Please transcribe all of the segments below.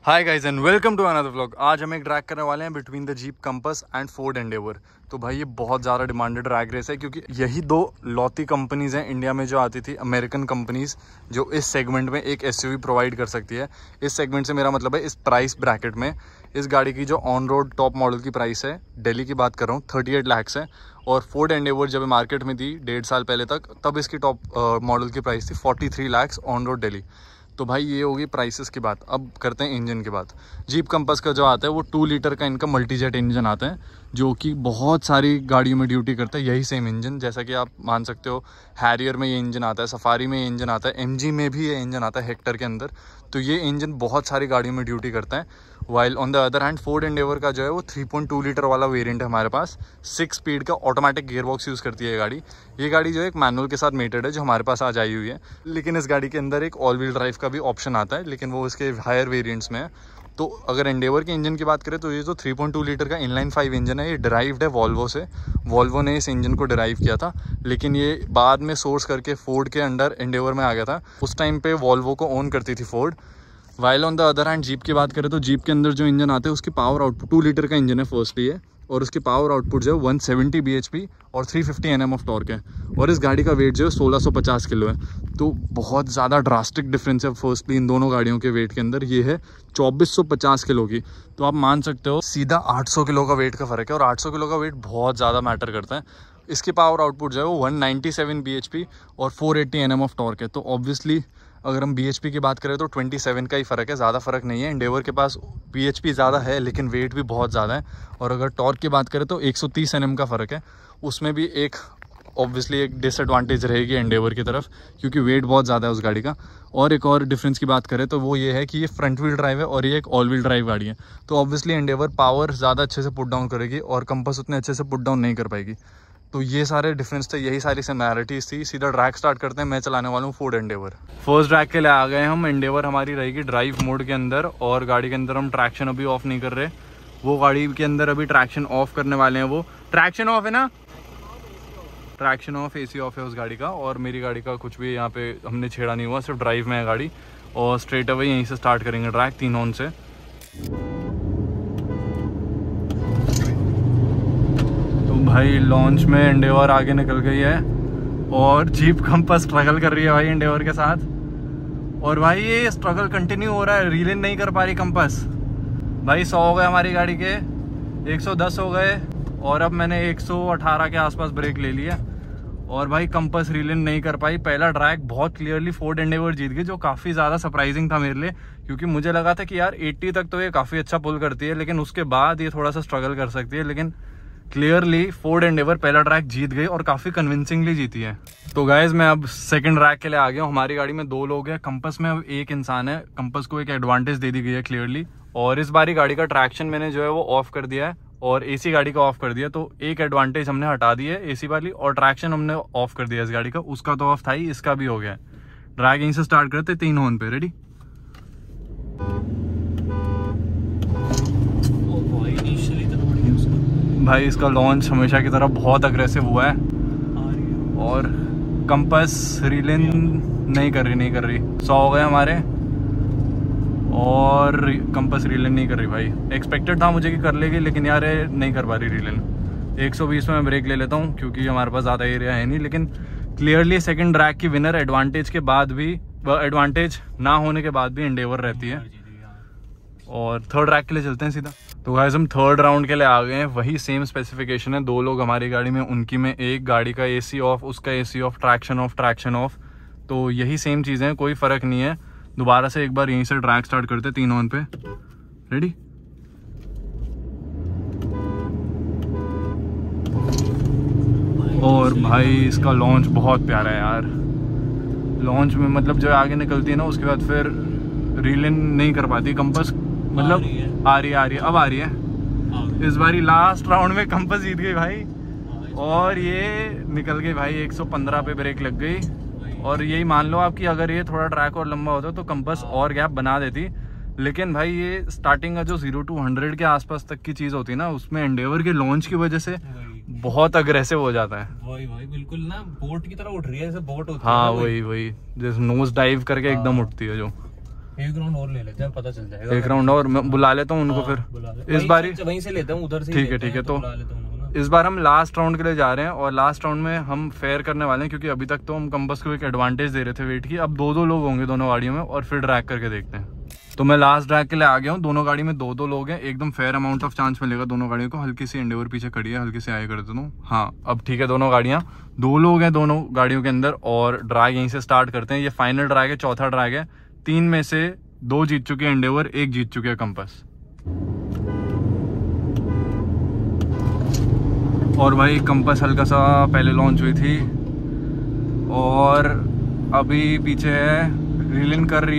Hi guys and welcome to another vlog. आज हम एक ड्रैग करने वाले हैं between the Jeep Compass and Ford Endeavour. तो भाई ये बहुत ज़्यादा डिमांडेड ड्रैग रेस है क्योंकि यही दो लौती कंपनीज हैं इंडिया में जो आती थी, अमेरिकन कंपनीज जो इस सेगमेंट में एक एसयूवी प्रोवाइड कर सकती है। इस सेगमेंट से मेरा मतलब है इस प्राइस ब्रैकेट में इस गाड़ी की जो ऑन रोड टॉप मॉडल की प्राइस है, दिल्ली की बात कर रहा हूँ, 38 लाख है। और फोर्ड एंडेवर जब मार्केट में थी 1.5 साल पहले तक, तब इसकी टॉप मॉडल की प्राइस थी 43 लाख ऑन रोड दिल्ली। तो भाई ये होगी प्राइसेस की बात। अब करते हैं इंजन की बात। जीप कंपास का जो आता है वो 2 लीटर का इनका मल्टीजेट इंजन आता है जो कि बहुत सारी गाड़ियों में ड्यूटी करता है। यही सेम इंजन जैसा कि आप मान सकते हो हैरियर में ये इंजन आता है, सफारी में ये इंजन आता है, एमजी में भी ये इंजन आता है हेक्टर के अंदर। तो ये इंजन बहुत सारी गाड़ियों में ड्यूटी करता है। While on the other hand Ford Endeavour का जो है वो 3.2 लीटर वाला वेरिएंट है हमारे पास। 6 स्पीड का ऑटोमेटिक गियरबॉक्स यूज़ करती है ये गाड़ी जो है एक मैनुअल के साथ मेटेड है जो हमारे पास आज आई हुई है। लेकिन इस गाड़ी के अंदर एक ऑल व्हील ड्राइव का भी ऑप्शन आता है, लेकिन वो इसके हायर वेरिएंट्स में है। तो अगर एंडेवर के इंजन की बात करें तो ये जो 3.2 लीटर का इनलाइन 5 इंजन है ये डिराइव्ड है वॉल्वो से। वॉल्वो ने इस इंजन को डिराइव किया था, लेकिन ये बाद में सोर्स करके फोर्ड के अंडर एंडेवर में आ गया था। उस टाइम पे वॉल्वो को ओन करती थी Ford. While on the other hand jeep की बात करें तो जीप के अंदर जो इंजन आते हैं उसकी पावर आउटपुट 2 लीटर का इंजन है फर्स्टली है, और उसकी पावर आउटपुट जो है 170 bhp और 350 Nm ऑफ टॉर्क है। और इस गाड़ी का वेट जो है 1650 किलो है। तो बहुत ज़्यादा ड्रास्टिक डिफरेंस है फर्स्टली इन दोनों गाड़ियों के वेट के अंदर। ये है 2450 किलो की, तो आप मान सकते हो सीधा 800 किलो का वेट का फ़र्क है। और 800 किलो का वेट बहुत ज़्यादा मैटर करता है। इसकी पावर आउटपुट जो है वो 197 bhp और 480 Nm ऑफ टॉर्क है। तो ऑब्वियसली अगर हम bhp की बात करें तो 27 का ही फ़र्क है, ज़्यादा फ़र्क नहीं है। एंडेवर के पास bhp ज़्यादा है लेकिन वेट भी बहुत ज़्यादा है। और अगर टॉर्क की बात करें तो 130 Nm का फ़र्क है। उसमें भी एक ऑब्वियसली एक डिसएडवांटेज रहेगी एंडेवर की तरफ क्योंकि वेट बहुत ज़्यादा है उस गाड़ी का। और एक और डिफरेंस की बात करें तो वो ये है कि ये फ्रंट व्हील ड्राइव है और ये एक ऑल व्हील ड्राइव गाड़ी है। तो ऑब्वियसली एंडेवर पावर ज़्यादा अच्छे से पुट डाउन करेगी और कंपास उतने अच्छे से पुट डाउन नहीं कर पाएगी। तो ये सारे डिफरेंस थे, यही सारी सिमिलैरिटीज़ थी। सीधा ड्रैग स्टार्ट करते हैं। मैं चलाने वाला हूँ फोर्ड एंडेवर। फर्स्ट ड्रैग के लिए आ गए हम। एंडेवर हमारी रहेगी ड्राइव मोड के अंदर और गाड़ी के अंदर हम ट्रैक्शन अभी ऑफ नहीं कर रहे। वो गाड़ी के अंदर अभी ट्रैक्शन ऑफ करने वाले हैं। वो ट्रैक्शन ऑफ है ना, ट्रैक्शन ऑफ, एसी ऑफ है उस गाड़ी का। और मेरी गाड़ी का कुछ भी यहाँ पे हमने छेड़ा नहीं हुआ, सिर्फ ड्राइव में है गाड़ी। और स्ट्रेट अवे यहीं से स्टार्ट करेंगे ड्रैग 3 हॉर्न से। भाई लॉन्च में एंडेवर आगे निकल गई है और जीप कंपास स्ट्रगल कर रही है भाई एंडेवर के साथ। और भाई ये स्ट्रगल कंटिन्यू हो रहा है, रील इन नहीं कर पा रही कंपास। भाई 100 हो गए हमारी गाड़ी के, 110 हो गए और अब मैंने 118 के आसपास ब्रेक ले लिया। और भाई कंपास रील इन नहीं कर पाई। पहला ड्रैग बहुत क्लियरली फोर्ड एंडेवर जीत गई, जो काफ़ी ज़्यादा सरप्राइजिंग था मेरे लिए क्योंकि मुझे लगा था कि यार 80 तक तो ये काफ़ी अच्छा पुल करती है, लेकिन उसके बाद ये थोड़ा सा स्ट्रगल कर सकती है। लेकिन क्लियरली फोर्ड एंडेवर पहला ट्रैक जीत गई और काफ़ी कन्विंसिंगली जीती है। तो गाइज मैं अब सेकंड ट्रैक के लिए आ गया हूँ। हमारी गाड़ी में 2 लोग हैं, कंपास में अब 1 इंसान है। कंपास को एक एडवांटेज दे दी गई है क्लियरली। और इस बारी गाड़ी का ट्रैक्शन मैंने जो है वो ऑफ कर दिया है और एसी गाड़ी का ऑफ कर दिया। तो एक एडवांटेज हमने हटा दी है एसी वाली, और ट्रैक्शन हमने ऑफ कर दिया इस गाड़ी का। उसका तो ऑफ था ही, इसका भी हो गया है। ड्रैग यहीं से स्टार्ट करते 3 हॉर्न पे। रेडी? भाई इसका लॉन्च हमेशा की तरह बहुत अग्रेसिव हुआ है और कंपास रील इन नहीं कर रही। 100 हो गए हमारे और कंपास रील इन नहीं कर रही। भाई एक्सपेक्टेड था मुझे कि कर लेगी, लेकिन यार नहीं कर पा रही रील इन। 120 में मैं ब्रेक ले लेता हूँ क्योंकि हमारे पास ज़्यादा एरिया है नहीं। लेकिन क्लियरली सेकंड ड्रैग की विनर एडवांटेज के बाद भी, एडवांटेज ना होने के बाद भी एंडेवर रहती है। और थर्ड ट्रैक के लिए चलते हैं सीधा। तो गाइस हम थर्ड राउंड के लिए आ गए हैं। वही सेम स्पेसिफिकेशन है, 2 लोग हमारी गाड़ी में, उनकी में एक। गाड़ी का एसी ऑफ, उसका एसी ऑफ, ट्रैक्शन ऑफ। तो यही सेम चीज़ें हैं, कोई फ़र्क नहीं है। दोबारा से एक बार यहीं से ट्रैक स्टार्ट करते 3 हॉर्न पे। रेडी? और भाई इसका लॉन्च बहुत प्यारा है यार। लॉन्च में मतलब जो आगे निकलती है ना उसके बाद फिर रील इन नहीं कर पाती कंपास। मतलब आ रही है अब आ रही है। इस बारी लास्ट राउंड में कंपास जीत गई भाई और ये निकल गई भाई। 115 पे ब्रेक लग गई। और यही मान लो आप कि अगर ये थोड़ा ट्रैक और लंबा होता तो कंपास और गैप बना देती। लेकिन भाई ये स्टार्टिंग का जो 0 to 100 के आसपास तक की चीज़ होती है ना, उसमें एंडेवर के लॉन्च की वजह से बहुत अग्रेसिव हो जाता है। वही बिल्कुल ना बोट की तरह उठ रही है, जैसे बोट होती है। हाँ वही जैसे नोज डाइव करके एकदम उठती है जो। एक राउंड और ले लेते हैं, पता चल जाएगा। एक राउंड और मैं बुला लेता हूँ उनको, फिर इस बार वहीं से लेते हैं, उधर से। ठीक है। तो इस बार हम लास्ट राउंड के लिए जा रहे हैं और लास्ट राउंड में हम फेयर करने वाले हैं, क्योंकि अभी तक तो हम कंपास को एक एडवांटेज दे रहे थे वेट की। अब 2-2 लोग होंगे दोनों गाड़ियों में और फिर ड्रैग करके देखते हैं। तो मैं लास्ट ड्रैग के लिए आ गया हूँ। दोनों गाड़ी में 2-2 लोग हैं, एकदम फेयर अमाउंट ऑफ चांस मिलेगा दोनों गाड़ियों को। हल्की सी एंडेवर पीछे खड़ी है, हल्की से आए कर देता हूँ। हाँ अब ठीक है, दोनों गाड़ियाँ 2 लोग हैं दोनों गाड़ियों के अंदर और ड्रैग यहीं से स्टार्ट करते हैं। ये फाइनल ड्रैग है, चौथा ड्रैग है। 3 में से 2 जीत चुके हैं एंडेवर, 1 जीत चुके हैं कंपास। और भाई कंपास हल्का सा पहले लॉन्च हुई थी और अभी पीछे है, रील इन कर रही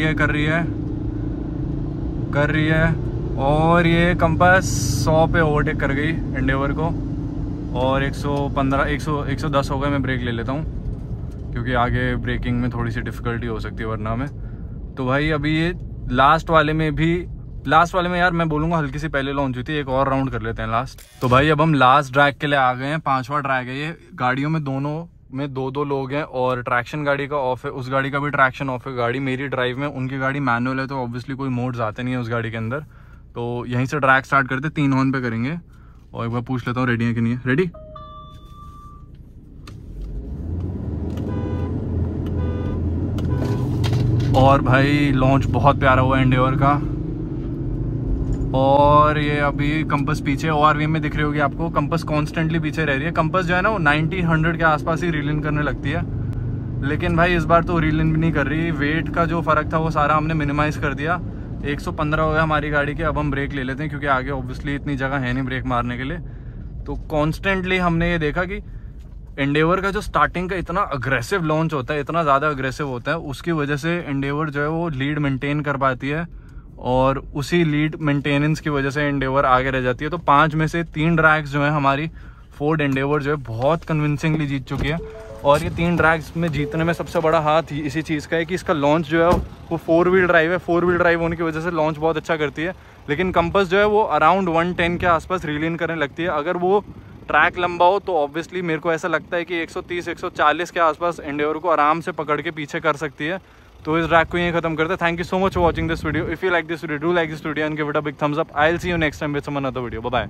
है और ये कंपास 100 पे ओवरटेक कर गई एंडेवर को और 110 हो गए। मैं ब्रेक ले लेता हूँ क्योंकि आगे ब्रेकिंग में थोड़ी सी डिफ़िकल्टी हो सकती है वरना में। तो भाई अभी ये लास्ट वाले में यार मैं बोलूँगा हल्की सी पहले लॉन्च हुई थी, एक और राउंड कर लेते हैं लास्ट। तो भाई अब हम लास्ट ड्रैग के लिए आ गए हैं, 5वां ड्रैग है ये। गाड़ियों में दोनों में 2-2 लोग हैं और ट्रैक्शन गाड़ी का ऑफ है, उस गाड़ी का भी ट्रैक्शन ऑफ है। गाड़ी मेरी ड्राइव में, उनकी गाड़ी मैनुअल है, तो ऑब्वियसली कोई मोड्स आते नहीं है उस गाड़ी के अंदर। तो यहीं से ड्रैग स्टार्ट करते, 3 हॉर्न पे करेंगे और एक बार पूछ लेता हूँ रेडी है कि नहीं है। रेडी? और भाई लॉन्च बहुत प्यारा हुआ एंडेवर का। और ये अभी कंपास पीछे ORV में दिख रही होगी आपको, कंपास कॉन्स्टेंटली पीछे रह रही है। कंपास जो है ना वो 90-100 के आसपास ही रील इन करने लगती है, लेकिन भाई इस बार तो रील इन भी नहीं कर रही। वेट का जो फ़र्क था वो सारा हमने मिनिमाइज़ कर दिया। 115 हो गया हमारी गाड़ी के। अब हम ब्रेक ले लेते हैं क्योंकि आगे ऑब्वियसली इतनी जगह है नहीं ब्रेक मारने के लिए। तो कॉन्स्टेंटली हमने ये देखा कि एंडेवर का जो स्टार्टिंग का इतना अग्रेसिव लॉन्च होता है, इतना ज़्यादा अग्रेसिव होता है, उसकी वजह से एंडेवर जो है वो लीड मेंटेन कर पाती है और उसी लीड मेंटेनेंस की वजह से एंडेवर आगे रह जाती है। तो 5 में से 3 ड्रैग्स जो है हमारी फोर्ड एंडेवर जो है बहुत कन्विंसिंगली जीत चुकी है। और ये 3 ड्रैग्स में जीतने में सबसे बड़ा हाथ इसी चीज़ का है कि इसका लॉन्च जो है वो 4 व्हील ड्राइव है। 4 व्हील ड्राइव होने की वजह से लॉन्च बहुत अच्छा करती है, लेकिन कंपास जो है वो अराउंड 110 के आसपास रील इन करने लगती है। अगर वो ट्रैक लंबा हो तो ऑब्वियसली मेरे को ऐसा लगता है कि 130-140 के आसपास एंडेवर को आराम से पकड़ के पीछे कर सकती है। तो इस ड्रैग को यहीं खत्म करते हैं। Thank you so much for watching this video. If you like this video, do like this video and give it a big thumbs up. I will see you next time with some another video. Bye bye.